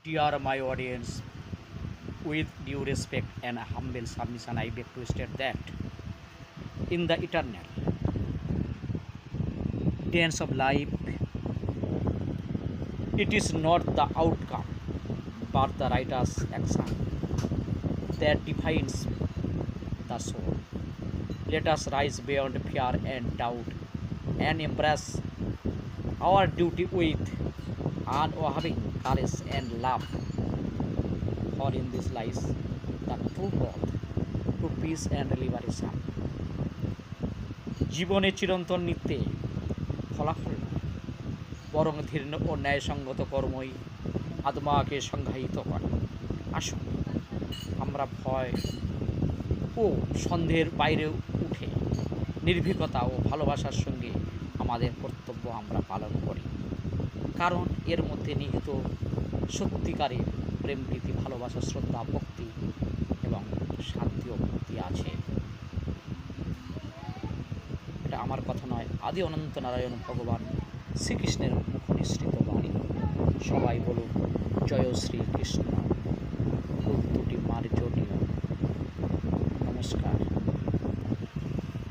Dear my audience, with due respect and humble submission, I beg to state that in the eternal dance of life, it is not the outcome but the writer's action that defines the soul. Let us rise beyond fear and doubt and embrace our duty with unwavering courage and love. For in this lies the true path to peace and liberation. জীবনে চিরন্তন নিত্যে ফলাফল নয়, বরং ধীর ও ন্যায়সঙ্গত কর্মই আত্মাকে সংজ্ঞায়িত করে। আসুন আমরা ভয় ও সন্দেহের বাইরে উঠে নির্ভীকতা ও ভালোবাসার সঙ্গে আমাদের কর্তব্য আমরা পালন করি, কারণ এর মধ্যে নিহিত সত্যিকারের প্রেম, প্রীতি, ভালোবাসা, শ্রদ্ধা, ভক্তি এবং শান্তি ও মুক্তি আছে। এটা আমার কথা নয়, আদি অনন্ত নারায়ণ ভগবান শ্রীকৃষ্ণের মুখ নিঃসৃত বাণী। সবাই বলুন জয় শ্রীকৃষ্ণ।